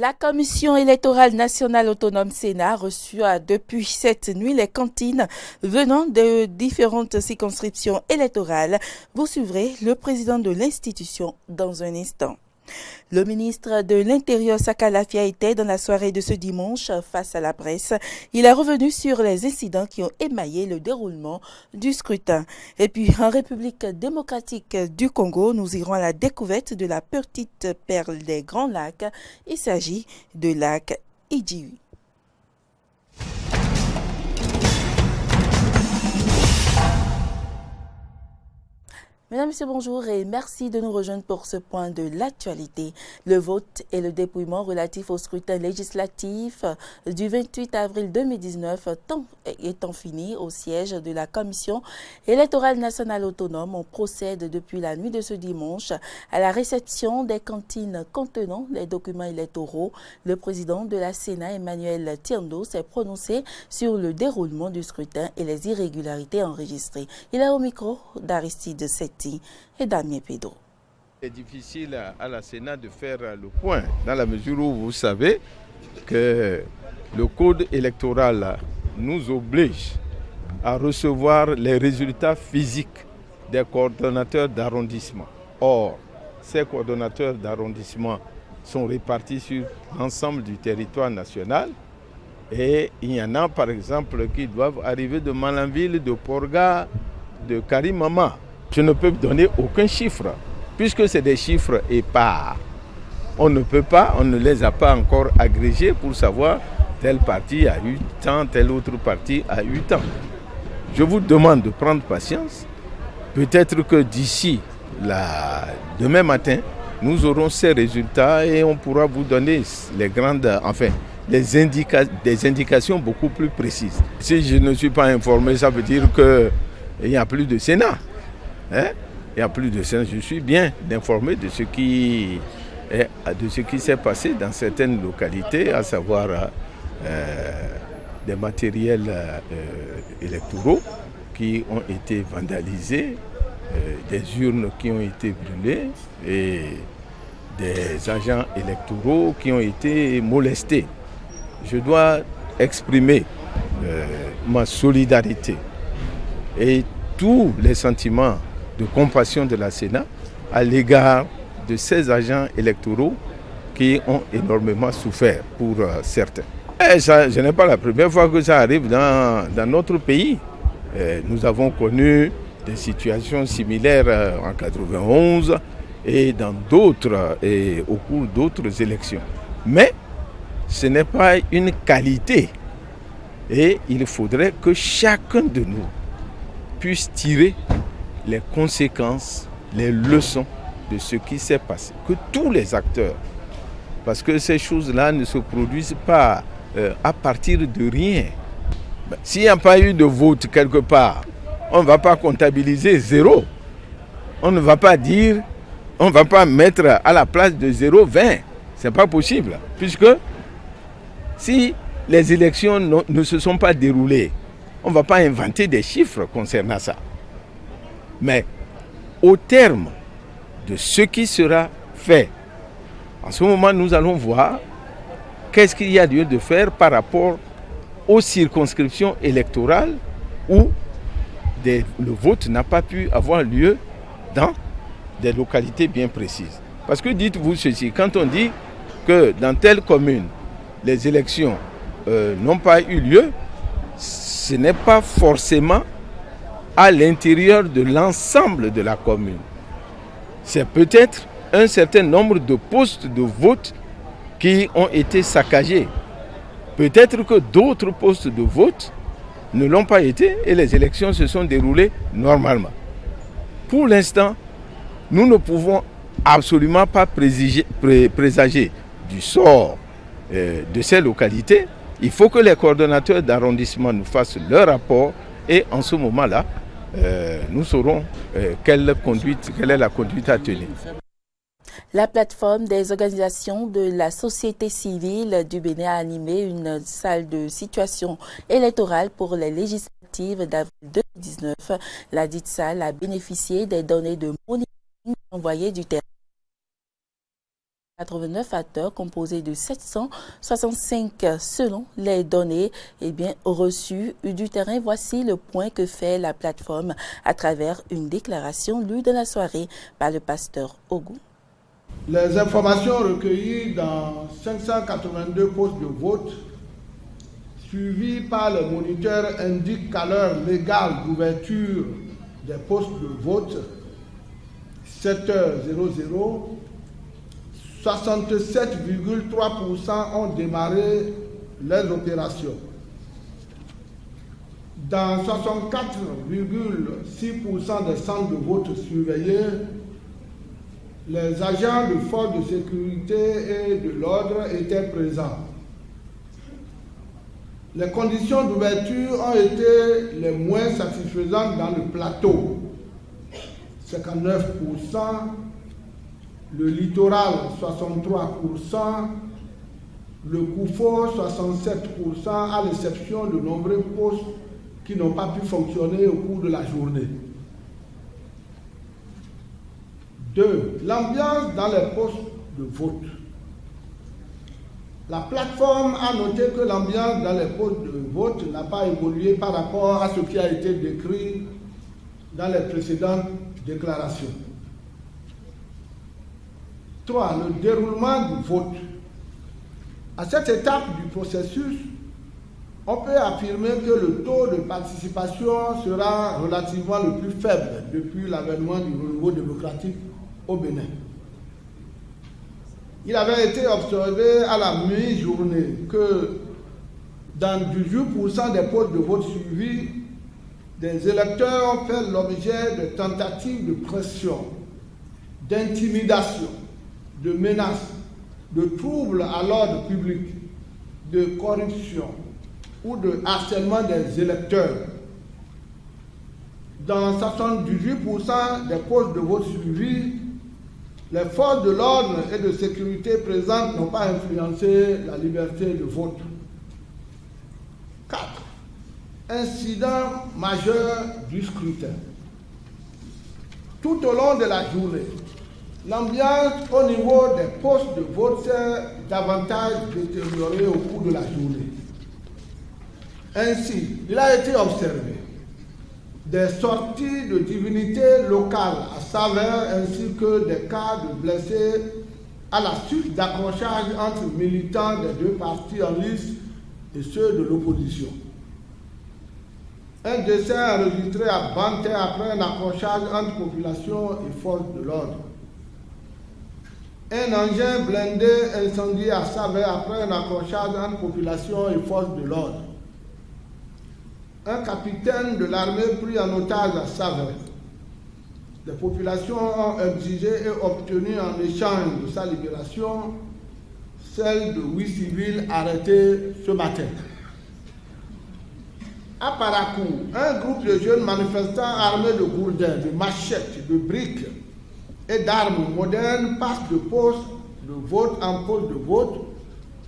La Commission électorale nationale autonome Sénat reçut depuis cette nuit les cantines venant de différentes circonscriptions électorales. Vous suivrez le président de l'institution dans un instant. Le ministre de l'Intérieur Saka Lafia était dans la soirée de ce dimanche face à la presse. Il est revenu sur les incidents qui ont émaillé le déroulement du scrutin. Et puis en République démocratique du Congo, nous irons à la découverte de la petite perle des Grands Lacs. Il s'agit de lac Idjiwi. Mesdames, Messieurs, bonjour et merci de nous rejoindre pour ce point de l'actualité. Le vote et le dépouillement relatif au scrutin législatif du 28 avril 2019 étant fini au siège de la Commission électorale nationale autonome. On procède depuis la nuit de ce dimanche à la réception des cantines contenant les documents électoraux. Le président de la Sénat, Emmanuel Tiendo, s'est prononcé sur le déroulement du scrutin et les irrégularités enregistrées. Il est au micro d'Aristide Setti et Damien Pedro. C'est difficile à la Sénat de faire le point, dans la mesure où vous savez que le code électoral nous oblige à recevoir les résultats physiques des coordonnateurs d'arrondissement. Or, ces coordonnateurs d'arrondissement sont répartis sur l'ensemble du territoire national et il y en a par exemple qui doivent arriver de Malanville, de Porga, de Karimama. Je ne peux donner aucun chiffre, puisque c'est des chiffres épars. On ne les a pas encore agrégés pour savoir tel parti a eu tant, tel autre parti a eu tant. Je vous demande de prendre patience. Peut-être que d'ici demain matin, nous aurons ces résultats et on pourra vous donner des indications beaucoup plus précises. Si je ne suis pas informé, ça veut dire qu'il n'y a plus de Sénat. Il n'y a plus de Sénat. Je suis bien informé de ce qui s'est passé dans certaines localités, à savoir des matériels électoraux qui ont été vandalisés, des urnes qui ont été brûlées et des agents électoraux qui ont été molestés. Je dois exprimer ma solidarité et tous les sentiments de compassion de la Sénat à l'égard de ces agents électoraux qui ont énormément souffert pour certains. Et ça, ce n'est pas la première fois que ça arrive dans notre pays. Nous avons connu des situations similaires en 1991 et dans d'autres, et au cours d'autres élections. Mais ce n'est pas une qualité et il faudrait que chacun de nous puisse tirer les conséquences, les leçons de ce qui s'est passé. Que tous les acteurs, parce que ces choses-là ne se produisent pas à partir de rien. S'il n'y a pas eu de vote quelque part, on ne va pas comptabiliser zéro. On ne va pas dire, on ne va pas mettre à la place de 0, 20. Ce n'est pas possible. Puisque si les élections ne se sont pas déroulées, on ne va pas inventer des chiffres concernant ça. Mais au terme de ce qui sera fait, en ce moment, nous allons voir qu'est-ce qu'il y a lieu de faire par rapport aux circonscriptions électorales où le vote n'a pas pu avoir lieu dans des localités bien précises. Parce que dites-vous ceci, quand on dit que dans telle commune, les élections n'ont pas eu lieu, ce n'est pas forcément à l'intérieur de l'ensemble de la commune. C'est peut-être un certain nombre de postes de vote qui ont été saccagés. Peut-être que d'autres postes de vote ne l'ont pas été et les élections se sont déroulées normalement. Pour l'instant, nous ne pouvons absolument pas présager du sort de ces localités. Il faut que les coordonnateurs d'arrondissement nous fassent leur rapport et en ce moment-là, nous saurons quelle est la conduite à tenir. La plateforme des organisations de la société civile du Bénin a animé une salle de situation électorale pour les législatives d'avril 2019. La dite salle a bénéficié des données de monitoring envoyées du terrain. 89 acteurs composés de 765 selon les données reçues du terrain. Voici le point que fait la plateforme à travers une déclaration lue dans la soirée par le pasteur Ogou. Les informations recueillies dans 582 postes de vote suivis par le moniteur indiquent qu'à l'heure légale d'ouverture des postes de vote, 7h00, 67,3% ont démarré les opérations. Dans 64,6% des centres de vote surveillés, les agents de force de sécurité et de l'ordre étaient présents. Les conditions d'ouverture ont été les moins satisfaisantes dans le plateau, 59%, le littoral 63%, le Koufo 67%, à l'exception de nombreux postes qui n'ont pas pu fonctionner au cours de la journée. 2. L'ambiance dans les postes de vote. La plateforme a noté que l'ambiance dans les postes de vote n'a pas évolué par rapport à ce qui a été décrit dans les précédentes déclarations. 3. Le déroulement du vote. À cette étape du processus, on peut affirmer que le taux de participation sera relativement le plus faible depuis l'avènement du renouveau démocratique au Bénin. Il avait été observé à la mi-journée que dans 18% des postes de vote suivis, des électeurs ont fait l'objet de tentatives de pression, d'intimidation, de menaces, de troubles à l'ordre public, de corruption ou de harcèlement des électeurs. Dans 78% des postes de vote suivis, les forces de l'ordre et de sécurité présentes n'ont pas influencé la liberté de vote. 4. Incident majeur du scrutin. Tout au long de la journée, l'ambiance au niveau des postes de vote s'est davantage détériorée au cours de la journée. Ainsi, il a été observé des sorties de divinités locales à Saveur ainsi que des cas de blessés à la suite d'accrochages entre militants des deux partis en lice et ceux de l'opposition. Un décès enregistré à Banté après un accrochage entre population et forces de l'ordre. Un engin blindé incendié à Saveur après un accrochage entre population et forces de l'ordre. Un capitaine de l'armée pris en otage à Saveur. Les populations ont exigé et obtenu en échange de sa libération celle de 8 civils arrêtés ce matin. À Parakou, un groupe de jeunes manifestants armés de gourdins, de machettes, de briques et d'armes modernes passe de poste de vote en poste de vote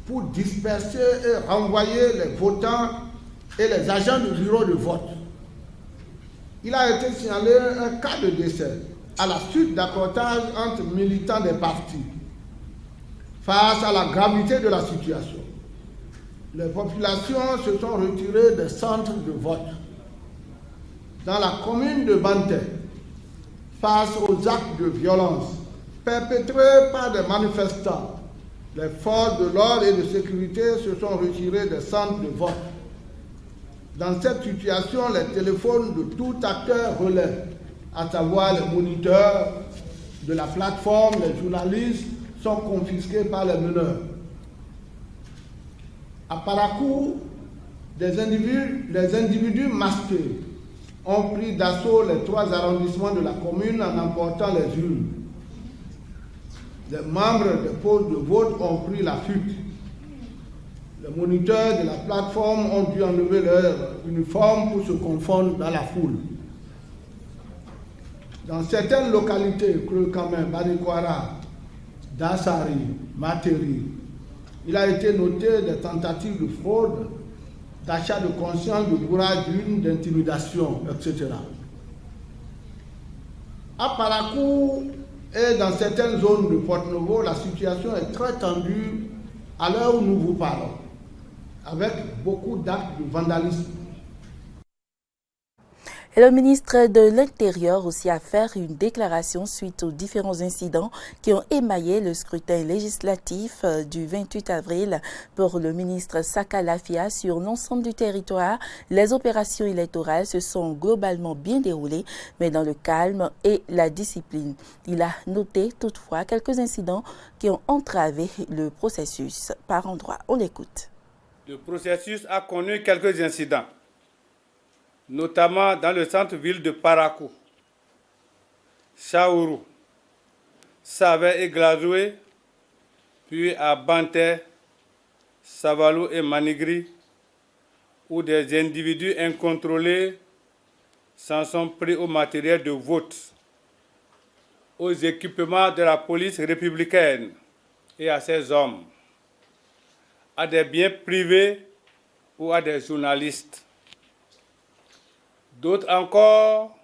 pour disperser et renvoyer les votants et les agents du bureau de vote. Il a été signalé un cas de décès à la suite d'accrochages entre militants des partis. Face à la gravité de la situation, les populations se sont retirées des centres de vote. Dans la commune de Banté, face aux actes de violence perpétrés par des manifestants, les forces de l'ordre et de sécurité se sont retirées des centres de vote. Dans cette situation, les téléphones de tout acteur relais, à savoir les moniteurs de la plateforme, les journalistes, sont confisqués par les meneurs. À Parakou, les individus masqués ont pris d'assaut les 3 arrondissements de la commune en emportant les urnes. Les membres des postes de vote ont pris la fuite. Les moniteurs de la plateforme ont dû enlever leur uniforme pour se confondre dans la foule. Dans certaines localités, Kreux-Kamen, Banikwara, Dassari, Materi, il a été noté des tentatives de fraude, d'achat de conscience, de bourrage d'urnes, d'intimidation, etc. À Parakou, Et dans certaines zones de Porto-Novo, la situation est très tendue à l'heure où nous vous parlons, avec beaucoup d'actes de vandalisme. Et le ministre de l'Intérieur aussi a fait une déclaration suite aux différents incidents qui ont émaillé le scrutin législatif du 28 avril. Pour le ministre Saka Lafia, sur l'ensemble du territoire, les opérations électorales se sont globalement bien déroulées, mais dans le calme et la discipline. Il a noté toutefois quelques incidents qui ont entravé le processus. Par endroits, on l'écoute. Le processus a connu quelques incidents, notamment dans le centre-ville de Parakou, Chaourou, Savé et Glazoué, puis à Banté, Savalou et Manigri, où des individus incontrôlés s'en sont pris au matériel de vote, aux équipements de la police républicaine et à ses hommes, à des biens privés ou à des journalistes. D'autres encore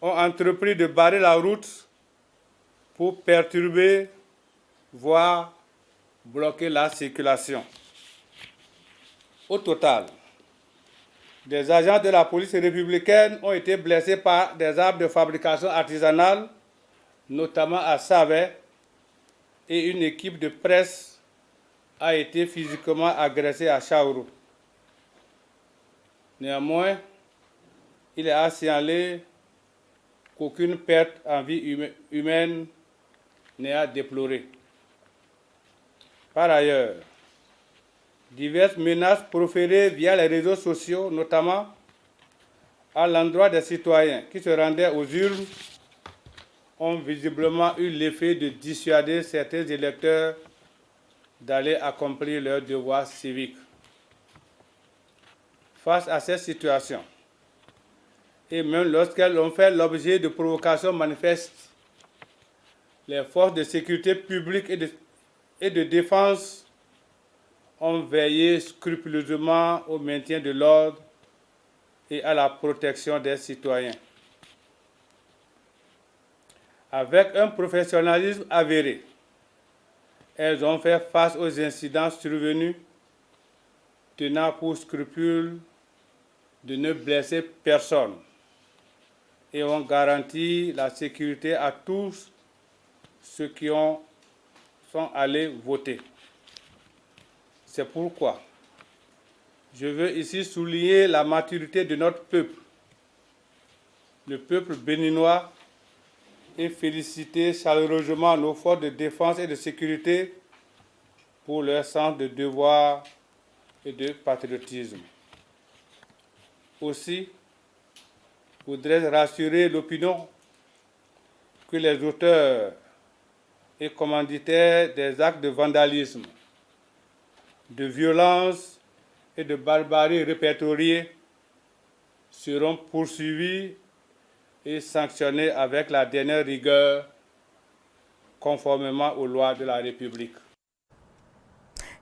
ont entrepris de barrer la route pour perturber, voire bloquer la circulation. Au total, des agents de la police républicaine ont été blessés par des armes de fabrication artisanale, notamment à Savé, et une équipe de presse a été physiquement agressée à Chaourou. Néanmoins, il est à signaler qu'aucune perte en vie humaine n'est à déplorer. Par ailleurs, diverses menaces proférées via les réseaux sociaux, notamment à l'endroit des citoyens qui se rendaient aux urnes, ont visiblement eu l'effet de dissuader certains électeurs d'aller accomplir leurs devoirs civiques. Face à cette situation, et même lorsqu'elles ont fait l'objet de provocations manifestes, les forces de sécurité publique et de défense ont veillé scrupuleusement au maintien de l'ordre et à la protection des citoyens. Avec un professionnalisme avéré, elles ont fait face aux incidents survenus, tenant pour scrupule de ne blesser personne, et ont garanti la sécurité à tous ceux qui sont allés voter. C'est pourquoi je veux ici souligner la maturité de notre peuple, le peuple béninois, et féliciter chaleureusement nos forces de défense et de sécurité pour leur sens de devoir et de patriotisme. Aussi, voudrais-je rassurer l'opinion que les auteurs et commanditaires des actes de vandalisme, de violence et de barbarie répertoriés seront poursuivis et sanctionnés avec la dernière rigueur, conformément aux lois de la République.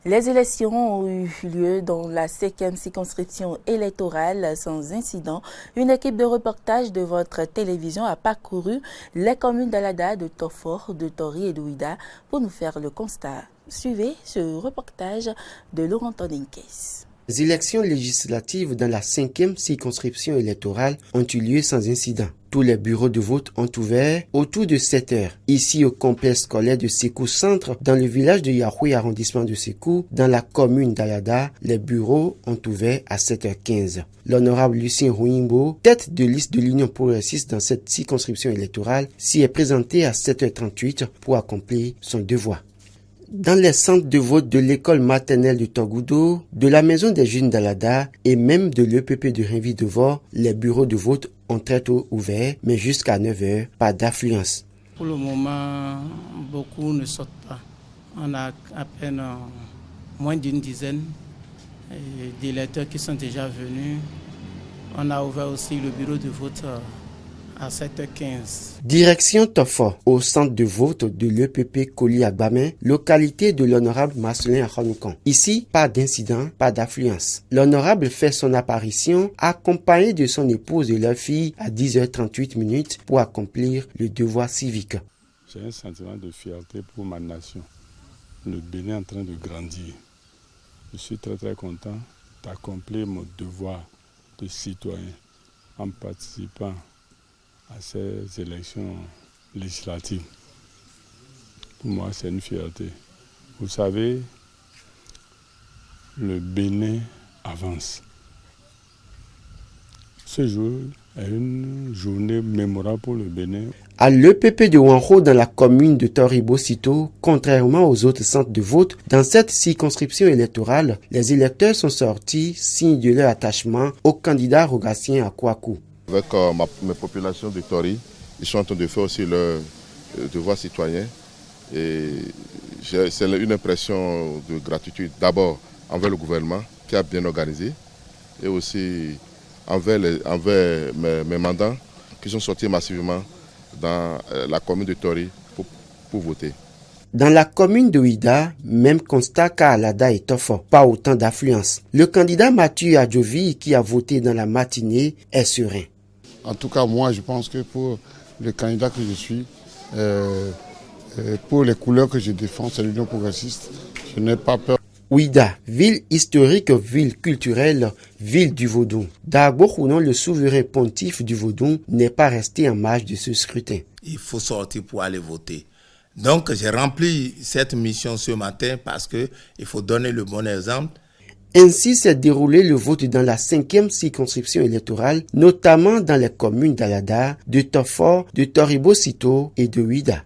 Les élections ont eu lieu dans la 5e circonscription électorale sans incident. Une équipe de reportage de votre télévision a parcouru les communes d'Alada, de Tofor, de Tori et d'Ouida pour nous faire le constat. Suivez ce reportage de Laurent Toninkes. Les élections législatives dans la 5e circonscription électorale ont eu lieu sans incident. Tous les bureaux de vote ont ouvert autour de 7 heures. Ici, au complexe scolaire de Sékou Centre, dans le village de Yahoué, arrondissement de Sékou, dans la commune d'Alada, les bureaux ont ouvert à 7h15. L'honorable Lucien Rouimbo, tête de liste de l'Union progressiste dans cette circonscription électorale, s'y est présenté à 7h38 pour accomplir son devoir. Dans les centres de vote de l'école maternelle de Togoudo, de la maison des jeunes d'Alada et même de l'EPP de Renvi-Devor, les bureaux de vote ont très tôt ouvert, mais jusqu'à 9h, pas d'affluence. Pour le moment, beaucoup ne sortent pas. On a à peine moins d'une dizaine d'électeurs qui sont déjà venus. On a ouvert aussi le bureau de vote à 7h15. Direction Tofo, au centre de vote de l'EPP Koli-Agbamé, localité de l'honorable Marcelin Akhanoukan. Ici, pas d'incident, pas d'affluence. L'honorable fait son apparition accompagné de son épouse et leur fille à 10h38 pour accomplir le devoir civique. J'ai un sentiment de fierté pour ma nation. Le Bénin est en train de grandir. Je suis très très content d'accomplir mon devoir de citoyen en participant à ces élections législatives. Pour moi, c'est une fierté. Vous savez, le Bénin avance. Ce jour est une journée mémorable pour le Bénin. À l'EPP de Wanro dans la commune de Toribo-Sito, contrairement aux autres centres de vote, dans cette circonscription électorale, les électeurs sont sortis, signe de leur attachement au candidat Rogatien Akwaku. Avec mes populations de Tori, ils sont en train de faire aussi leur devoir citoyen. Et c'est une impression de gratitude d'abord envers le gouvernement qui a bien organisé et aussi envers mes mandants qui sont sortis massivement dans la commune de Tori pour voter. Dans la commune de Ouida, même constat qu'à Alada et Tofo, pas autant d'affluence. Le candidat Mathieu Adjovi, qui a voté dans la matinée, est serein. En tout cas, moi, je pense que pour le candidat que je suis, pour les couleurs que je défends, c'est l'Union progressiste, je n'ai pas peur. Ouida, ville historique, ville culturelle, ville du Vaudou. Dagbo Khounon, le souverain pontife du Vaudou, n'est pas resté en marge de ce scrutin. Il faut sortir pour aller voter. Donc j'ai rempli cette mission ce matin parce qu'il faut donner le bon exemple. Ainsi s'est déroulé le vote dans la 5e circonscription électorale, notamment dans les communes d'Alada, de Tofor, de Toribo-Sito et de Ouida.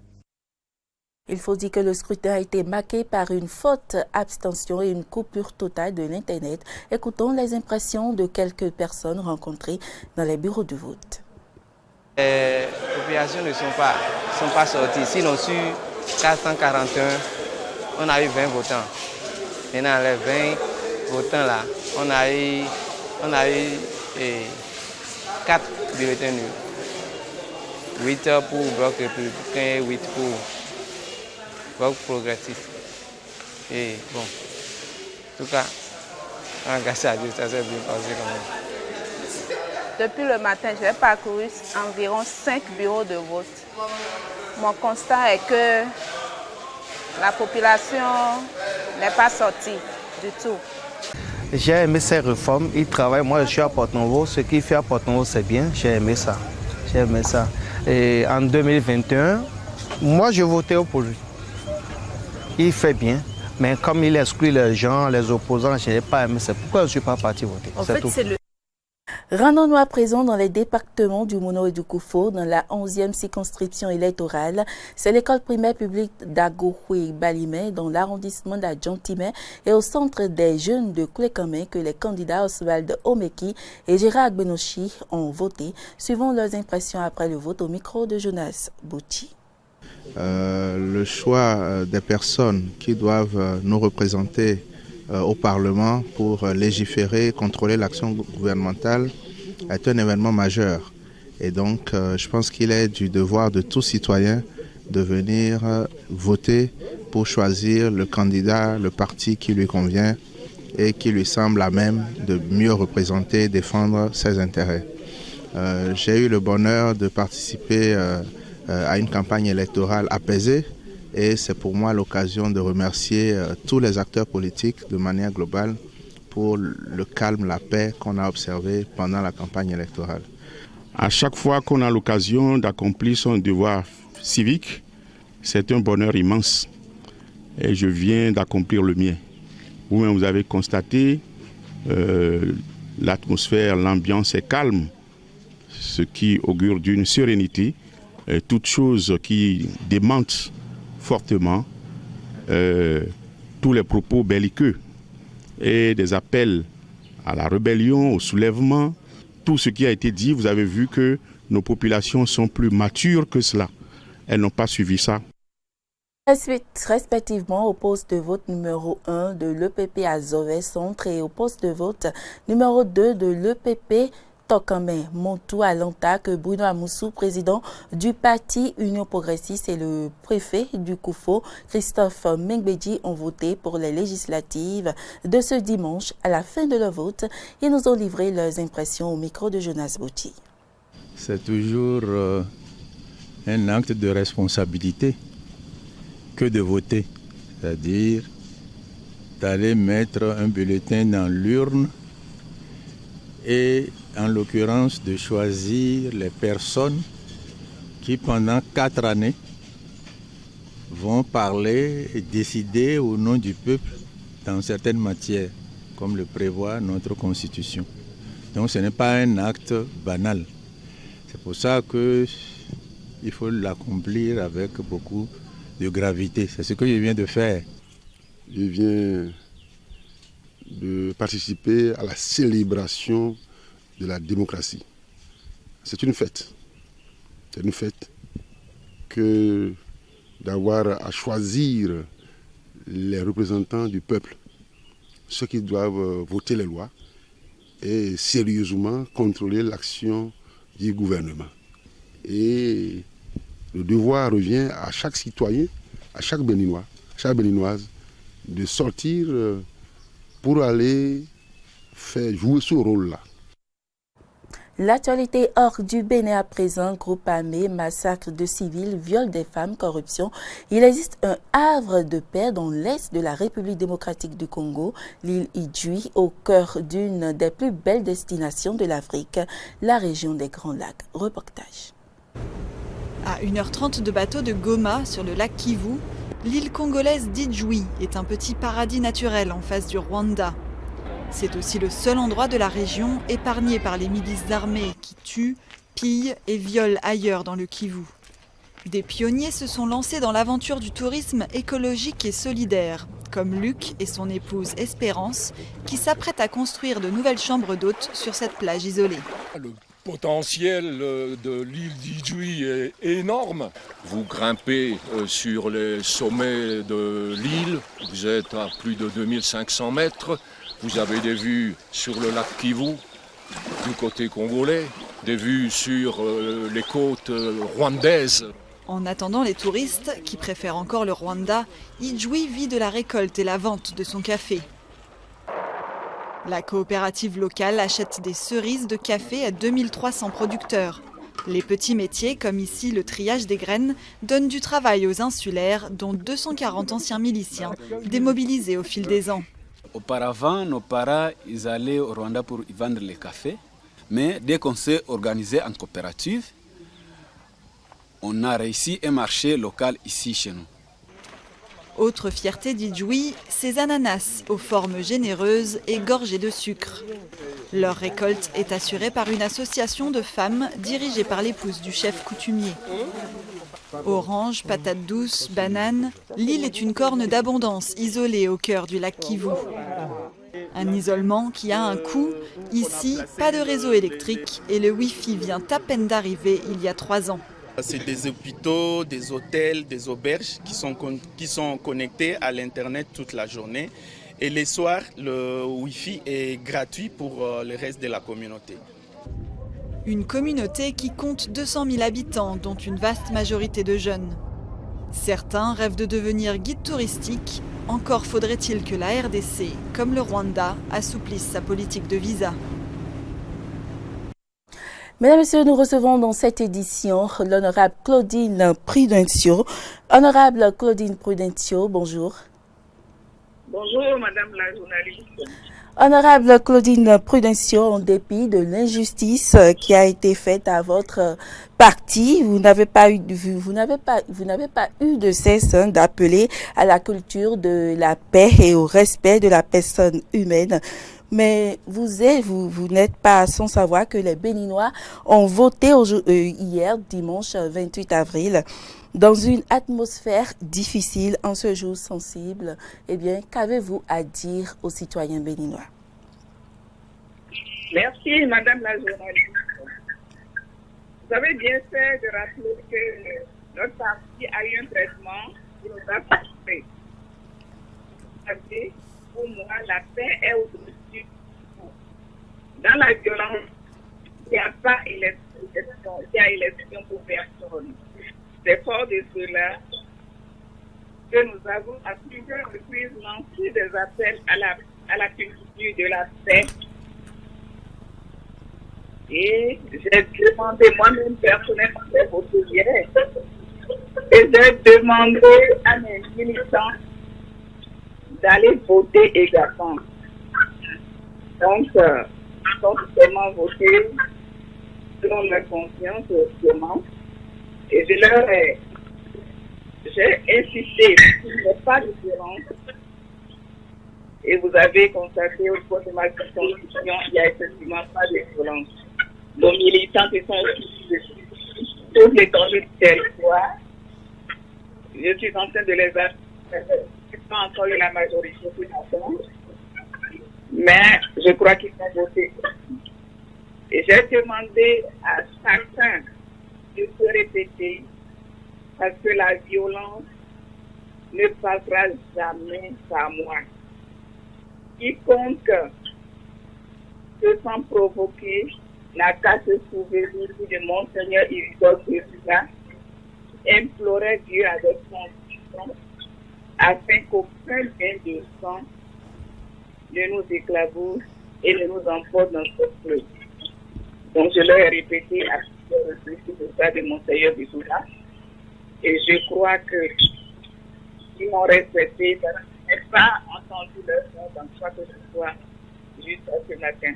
Il faut dire que le scrutin a été marqué par une forte abstention et une coupure totale de l'Internet. Écoutons les impressions de quelques personnes rencontrées dans les bureaux de vote. Les populations ne sont pas sorties. Sinon, sur 441, on a eu 20 votants. Maintenant, les 20 votants là, on a eu 4 bulletins nuls. 8 pour Bloc républicain et 8 pour Bloc progressif. Et bon, en tout cas, grâce à Dieu, ça s'est bien passé quand même. Depuis le matin, j'ai parcouru environ 5 bureaux de vote. Mon constat est que la population n'est pas sortie du tout. J'ai aimé ces réformes, ils travaillent. Moi, je suis à Porto-Novo. Ce qu'il fait à Porto-Novo, c'est bien. J'ai aimé ça. Et en 2021, moi, je votais pour lui. Il fait bien, mais comme il exclut les gens, les opposants, je n'ai pas aimé. C'est pourquoi je ne suis pas parti voter. En fait, c'est le... Rendons-nous à présent dans les départements du Mono et du Koufo, dans la 11e circonscription électorale. C'est l'école primaire publique d'Agouhoué-Balimé, dans l'arrondissement d'Adjantimé et au centre des jeunes de Koulekamé que les candidats Oswald Omeki et Gérard Benochi ont voté, suivant leurs impressions après le vote au micro de Jonas Bouti. Le choix des personnes qui doivent nous représenter au Parlement pour légiférer, contrôler l'action gouvernementale est un événement majeur. Et donc, je pense qu'il est du devoir de tout citoyen de venir voter pour choisir le candidat, le parti qui lui convient et qui lui semble à même de mieux représenter et défendre ses intérêts. J'ai eu le bonheur de participer à une campagne électorale apaisée. Et c'est pour moi l'occasion de remercier tous les acteurs politiques de manière globale pour le calme, la paix qu'on a observé pendant la campagne électorale. À chaque fois qu'on a l'occasion d'accomplir son devoir civique, c'est un bonheur immense. Et je viens d'accomplir le mien. Vous-même, vous avez constaté, l'atmosphère, l'ambiance est calme, ce qui augure d'une sérénité. Toute chose qui démente fortement tous les propos belliqueux et des appels à la rébellion, au soulèvement. Tout ce qui a été dit, vous avez vu que nos populations sont plus matures que cela. Elles n'ont pas suivi ça. Respectivement au poste de vote numéro 1 de l'EPP à Zové Centre et au poste de vote numéro 2 de l'EPP Tokame Montou à Lantak, Bruno Amoussou, président du parti Union Progressiste, et le préfet du Koufo, Christophe Mengbedji, ont voté pour les législatives de ce dimanche. À la fin de leur vote, ils nous ont livré leurs impressions au micro de Jonas Bouti. C'est toujours un acte de responsabilité que de voter, c'est-à-dire d'aller mettre un bulletin dans l'urne et en l'occurrence de choisir les personnes qui pendant 4 années vont parler et décider au nom du peuple dans certaines matières, comme le prévoit notre Constitution. Donc ce n'est pas un acte banal. C'est pour ça qu'il faut l'accomplir avec beaucoup de gravité. C'est ce que je viens de faire. Je viens de participer à la célébration de la démocratie. C'est une fête. C'est une fête que d'avoir à choisir les représentants du peuple, ceux qui doivent voter les lois et sérieusement contrôler l'action du gouvernement. Et le devoir revient à chaque citoyen, à chaque Béninois, à chaque Béninoise, de sortir pour aller faire jouer ce rôle-là. L'actualité hors du Bénin à présent, groupe armé, massacre de civils, viol des femmes, corruption. Il existe un havre de paix dans l'est de la République démocratique du Congo, l'île Idjouï, au cœur d'une des plus belles destinations de l'Afrique, la région des Grands Lacs. Reportage. À 1h30 de bateau de Goma, sur le lac Kivu, l'île congolaise d'Idjouï est un petit paradis naturel en face du Rwanda. C'est aussi le seul endroit de la région épargné par les milices armées qui tuent, pillent et violent ailleurs dans le Kivu. Des pionniers se sont lancés dans l'aventure du tourisme écologique et solidaire, comme Luc et son épouse Espérance, qui s'apprêtent à construire de nouvelles chambres d'hôtes sur cette plage isolée. Le potentiel de l'île d'Idjouï est énorme. Vous grimpez sur les sommets de l'île, vous êtes à plus de 2500 mètres. Vous avez des vues sur le lac Kivu, du côté congolais, des vues sur les côtes rwandaises. En attendant les touristes, qui préfèrent encore le Rwanda, Idjouï vit de la récolte et la vente de son café. La coopérative locale achète des cerises de café à 2300 producteurs. Les petits métiers, comme ici le triage des graines, donnent du travail aux insulaires, dont 240 anciens miliciens, démobilisés au fil des ans. Auparavant, nos parents ils allaient au Rwanda pour y vendre les cafés. Mais dès qu'on s'est organisé en coopérative, on a réussi un marché local ici chez nous. Autre fierté d'Idjouï, ces ananas aux formes généreuses et gorgées de sucre. Leur récolte est assurée par une association de femmes dirigée par l'épouse du chef coutumier. Oranges, patates douces, bananes, l'île est une corne d'abondance isolée au cœur du lac Kivu. Un isolement qui a un coût. Ici, pas de réseau électrique et le Wi-Fi vient à peine d'arriver il y a 3 ans. C'est des hôpitaux, des hôtels, des auberges qui sont connectés à l'Internet toute la journée. Et les soirs, le Wi-Fi est gratuit pour le reste de la communauté. Une communauté qui compte 200 000 habitants, dont une vaste majorité de jeunes. Certains rêvent de devenir guides touristiques. Encore faudrait-il que la RDC, comme le Rwanda, assouplisse sa politique de visa. Mesdames et messieurs, nous recevons dans cette édition l'honorable Claudine Prudencio. Honorable Claudine Prudencio, bonjour. Bonjour, madame la journaliste. Honorable Claudine Prudencio, en dépit de l'injustice qui a été faite à votre parti, vous n'avez pas eu de cesse d'appeler à la culture de la paix et au respect de la personne humaine. Mais vous n'êtes pas sans savoir que les Béninois ont voté hier, dimanche 28 avril, dans une atmosphère difficile, en ce jour sensible. Eh bien, qu'avez-vous à dire aux citoyens béninois? Merci, madame la journaliste. Vous avez bien fait de rappeler que notre parti a eu un traitement qui nous a frustrés. Vous savez, pour moi, la paix est au-dessus. Dans la violence, il n'y a pas élection, il y a élection pour personne. C'est fort de cela que nous avons à plusieurs reprises lancé des appels à la culture de la paix. Et j'ai demandé moi-même personnellement de voter hier. Et j'ai demandé à mes militants d'aller voter également. Donc, ils ont seulement voté selon leur conscience, autrement. Et j'ai insisté qu'il n'y ait pas de violence. Et vous avez constaté au cours de ma constitution, il n'y a effectivement pas de violence. Nos militants qui sont tous les dangers du territoire, je suis en train de les appeler. Je n'ai pas encore eu la majorité qui m'attend, mais je crois qu'ils vont voter. Et j'ai demandé à chacun de se répéter, parce que la violence ne passera jamais par moi. Quiconque se sent provoqué n'a qu'à se souvenir de mon Seigneur Isidore Jésus-là, implorait Dieu avec conviction afin qu'aucun bien de sang ne nous éclabousse et ne nous emporte dans ce fleuve. Donc je leur ai répété à ça de mon Seigneur Jésus-là, et je crois que ils m'ont respecté, je n'ai pas entendu leur nom dans quoi que ce soit jusqu'à ce matin.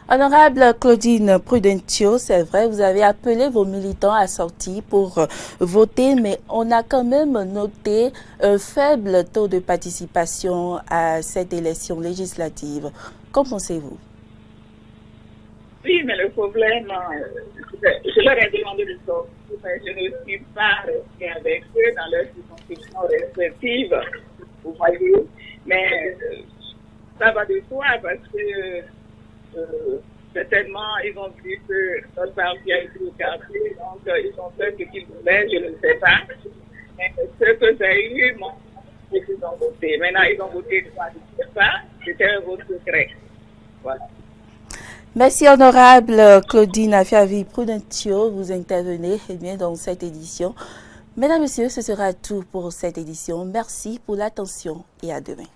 Honorable Claudine Prudentio, c'est vrai, vous avez appelé vos militants à sortir pour voter, mais on a quand même noté un faible taux de participation à cette élection législative. Qu'en pensez-vous? Oui, mais le problème, je leur ai demandé de sortir, mais je ne suis pas restée avec eux dans leurs circonscriptions respectives, vous voyez, mais ça va de soi parce que certainement, ils ont vu que notre parti a été écarté, donc ils ont fait ce qu'ils voulaient, je ne sais pas. Mais ce que j'ai eu, c'est qu'ils ont voté. Maintenant, ils ont voté, je ne sais pas, c'était un vote secret. Voilà. Merci honorable Claudine Afiavi Prudentio, vous intervenez bien dans cette édition. Mesdames, Messieurs, ce sera tout pour cette édition. Merci pour l'attention et à demain.